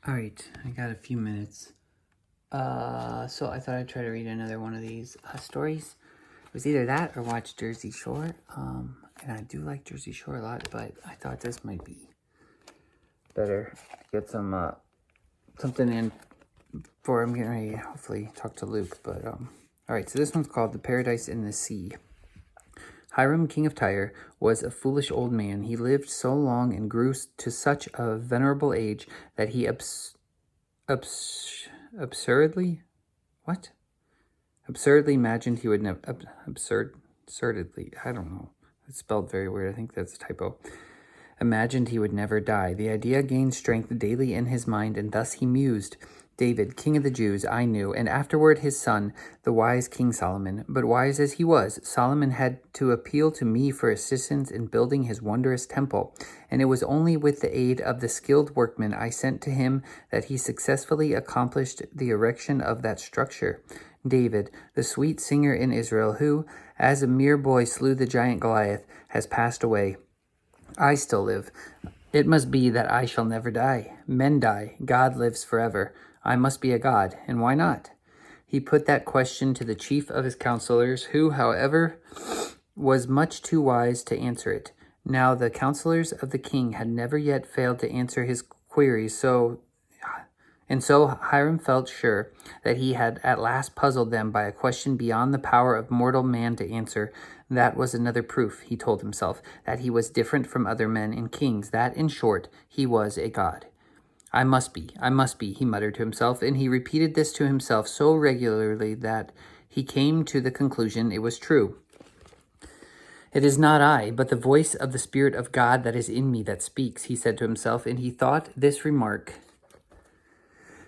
All right, I got a few minutes. So I thought I'd try to read another one of these stories. It was either that or watch Jersey Shore. And I do like Jersey Shore a lot, but I thought this might be better. Get some something in for I'm getting ready to hopefully talk to Luke. But all right, so this one's called The Paradise in the Sea. Hiram, king of Tyre, was a foolish old man. He lived so long and grew to such a venerable age that he absurdly imagined he would never absurdly, I don't know, it's spelled very weird. I think that's a typo. Imagined he would never die. The idea gained strength daily in his mind, and thus he mused. David, king of the Jews, I knew, and afterward his son, the wise King Solomon. But wise as he was, Solomon had to appeal to me for assistance in building his wondrous temple, and it was only with the aid of the skilled workmen I sent to him that he successfully accomplished the erection of that structure. David, the sweet singer in Israel, who, as a mere boy, slew the giant Goliath, has passed away. I still live. It must be that I shall never die. Men die. God lives forever. I must be a god, and why not? He put that question to the chief of his counselors, who, however, was much too wise to answer it. Now the counselors of the king had never yet failed to answer his queries, so Hiram felt sure that he had at last puzzled them by a question beyond the power of mortal man to answer. That was another proof, he told himself, that he was different from other men and kings, that, in short, he was a god. I must be, he muttered to himself, and he repeated this to himself so regularly that he came to the conclusion it was true. It is not I, but the voice of the Spirit of God that is in me that speaks, he said to himself, and he thought this remark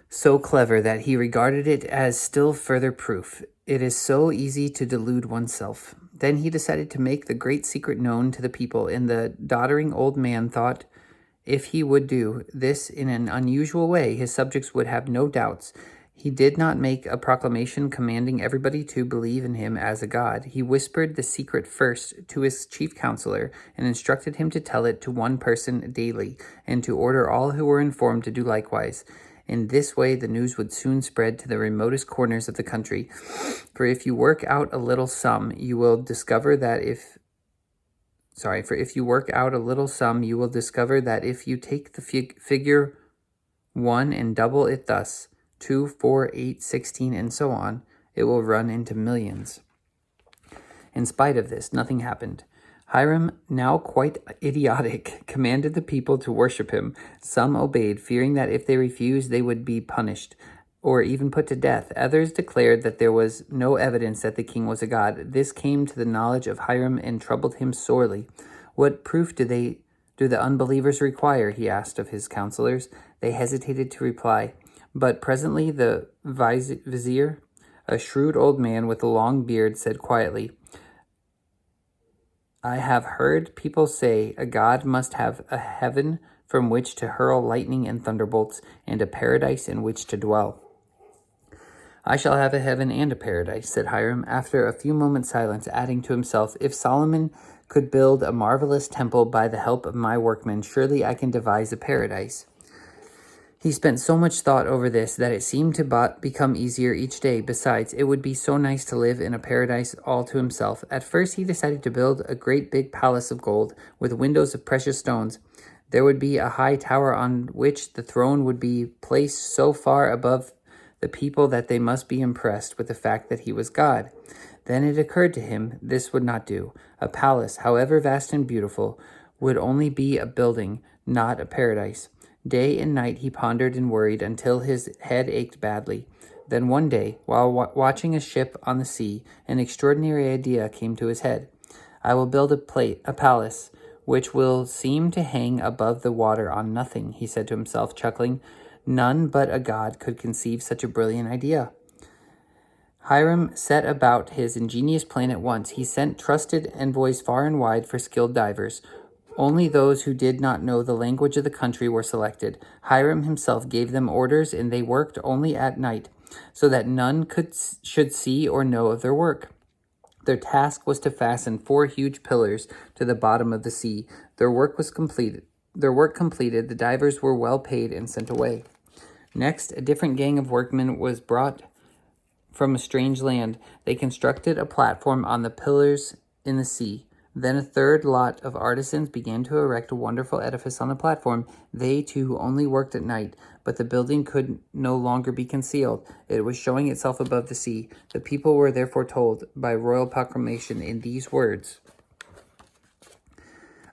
so clever that he regarded it as still further proof. It is so easy to delude oneself. Then he decided to make the great secret known to the people, and the doddering old man thought if he would do this in an unusual way, his subjects would have no doubts. He did not make a proclamation commanding everybody to believe in him as a god. He whispered the secret first to his chief counselor and instructed him to tell it to one person daily and to order all who were informed to do likewise. In this way, the news would soon spread to the remotest corners of the country. For if you work out a little sum, you will discover that if you take the figure 1 and double it thus, 2, 4, 8, 16, and so on, it will run into millions. In spite of this, nothing happened. Hiram, now quite idiotic, commanded the people to worship him. Some obeyed, fearing that if they refused, they would be punished or even put to death. Others declared that there was no evidence that the king was a god. This came to the knowledge of Hiram and troubled him sorely. What proof do the unbelievers require? He asked of his counselors. They hesitated to reply. But presently the vizier, a shrewd old man with a long beard, said quietly, I have heard people say a god must have a heaven from which to hurl lightning and thunderbolts, and a paradise in which to dwell. I shall have a heaven and a paradise, said Hiram, after a few moments' silence, adding to himself, if Solomon could build a marvelous temple by the help of my workmen, surely I can devise a paradise. He spent so much thought over this that it seemed to become easier each day. Besides, it would be so nice to live in a paradise all to himself. At first, he decided to build a great big palace of gold with windows of precious stones. There would be a high tower on which the throne would be placed so far above the people that they must be impressed with the fact that he was God. Then it occurred to him this would not do. A palace, however vast and beautiful, would only be a building, not a paradise. Day and night he pondered and worried until his head ached badly. Then one day, while watching a ship on the sea, an extraordinary idea came to his head. I will build a palace which will seem to hang above the water on nothing, he said to himself, chuckling. None but a god could conceive such a brilliant idea. Hiram set about his ingenious plan at once. He sent trusted envoys far and wide for skilled divers. Only those who did not know the language of the country were selected. Hiram himself gave them orders, and they worked only at night, so that none should see or know of their work. Their task was to fasten 4 huge pillars to the bottom of the sea. Their work completed, the divers were well paid and sent away. Next, a different gang of workmen was brought from a strange land. They constructed a platform on the pillars in the sea. Then a third lot of artisans began to erect a wonderful edifice on the platform. They, too, only worked at night, but the building could no longer be concealed. It was showing itself above the sea. The people were therefore told by royal proclamation in these words: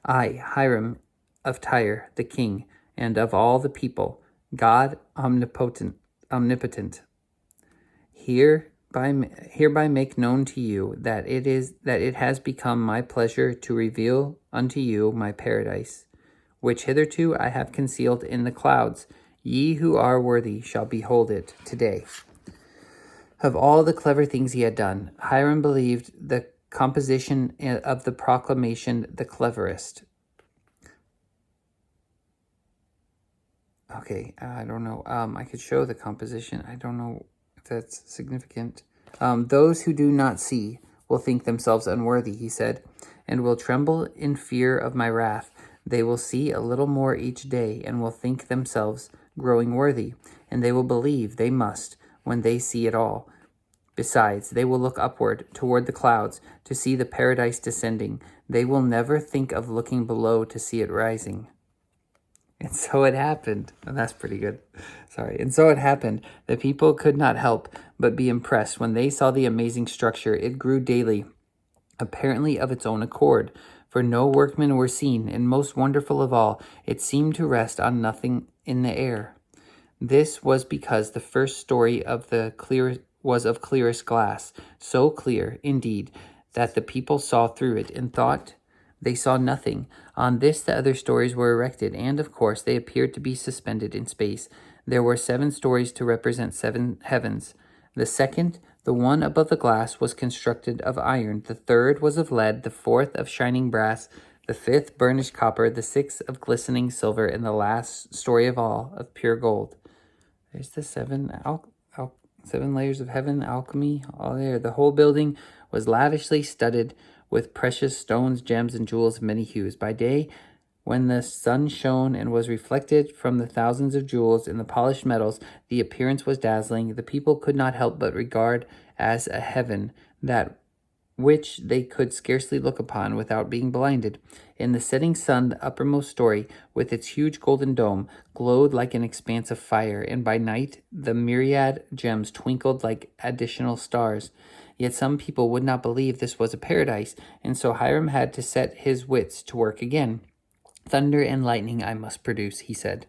I, Hiram of Tyre, the king, and of all the people, God omnipotent, hereby make known to you that it has become my pleasure to reveal unto you my paradise, which hitherto I have concealed in the clouds. Ye who are worthy shall behold it today. Of all the clever things he had done, Hiram believed the composition of the proclamation the cleverest. Okay, I don't know. I could show the composition. I don't know if that's significant. Those who do not see will think themselves unworthy, he said, and will tremble in fear of my wrath. They will see a little more each day and will think themselves growing worthy, and they will believe they must when they see it all. Besides, they will look upward toward the clouds to see the paradise descending. They will never think of looking below to see it rising. And so it happened, and that's pretty good. Sorry. And so it happened. The people could not help but be impressed when they saw the amazing structure. It grew daily, apparently of its own accord, for no workmen were seen, and most wonderful of all, it seemed to rest on nothing in the air. This was because the first story was of clearest glass, so clear, indeed, that the people saw through it and thought they saw nothing. On this the other stories were erected, and of course they appeared to be suspended in space. There were 7 stories to represent 7 heavens. The second, the one above the glass, was constructed of iron. The third was of lead, the fourth of shining brass, the fifth burnished copper, the sixth of glistening silver, and the last story of all of pure gold. There's the 7 layers of heaven, alchemy, all there. The whole building was lavishly studded with precious stones, gems, and jewels of many hues. By day, when the sun shone and was reflected from the thousands of jewels in the polished metals, the appearance was dazzling. The people could not help but regard as a heaven that which they could scarcely look upon without being blinded. In the setting sun, the uppermost story, with its huge golden dome, glowed like an expanse of fire, and by night the myriad gems twinkled like additional stars. Yet some people would not believe this was a paradise, and so Hiram had to set his wits to work again. Thunder and lightning I must produce, he said.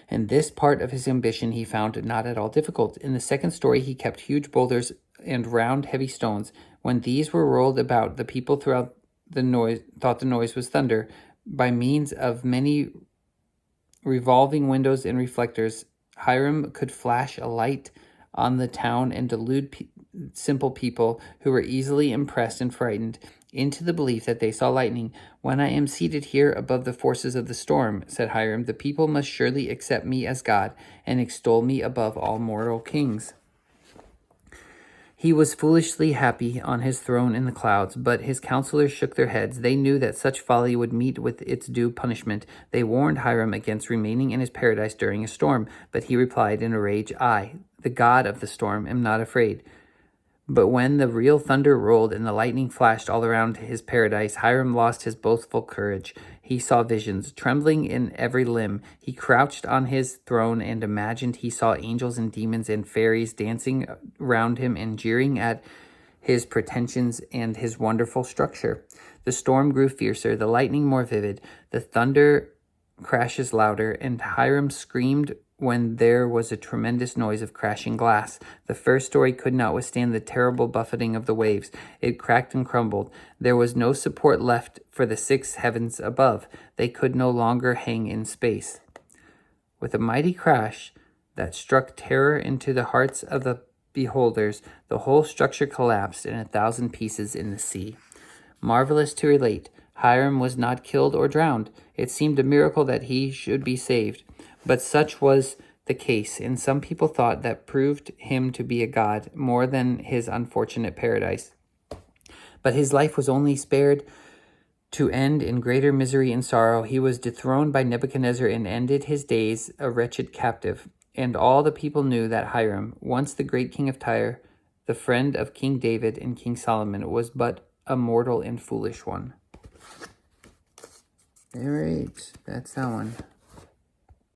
And this part of his ambition he found not at all difficult. In the second story he kept huge boulders and round heavy stones. When these were rolled about, the people thought the noise was thunder. By means of many revolving windows and reflectors, Hiram could flash a light on the town and delude simple people who were easily impressed and frightened into the belief that they saw lightning. When I am seated here above the forces of the storm, said Hiram, the people must surely accept me as God and extol me above all mortal kings. He was foolishly happy on his throne in the clouds, but his counselors shook their heads. They knew that such folly would meet with its due punishment. They warned Hiram against remaining in his paradise during a storm, but he replied in a rage, I, the God of the storm, am not afraid. But when the real thunder rolled and the lightning flashed all around his paradise, Hiram lost his boastful courage. He saw visions. Trembling in every limb, he crouched on his throne and imagined he saw angels and demons and fairies dancing round him and jeering at his pretensions and his wonderful structure. The storm grew fiercer, the lightning more vivid, the thunder crashes louder, and Hiram screamed when there was a tremendous noise of crashing glass. The first story could not withstand the terrible buffeting of the waves. It cracked and crumbled. There was no support left for the 6 heavens above. They could no longer hang in space. With a mighty crash that struck terror into the hearts of the beholders, the whole structure collapsed in 1,000 pieces in the sea. Marvelous to relate, Hiram was not killed or drowned. It seemed a miracle that he should be saved. But such was the case, and some people thought that proved him to be a god more than his unfortunate paradise. But his life was only spared to end in greater misery and sorrow. He was dethroned by Nebuchadnezzar and ended his days a wretched captive. and all the people knew that Hiram, once the great king of Tyre, the friend of King David and King Solomon, was but a mortal and foolish one. All right, that's that one.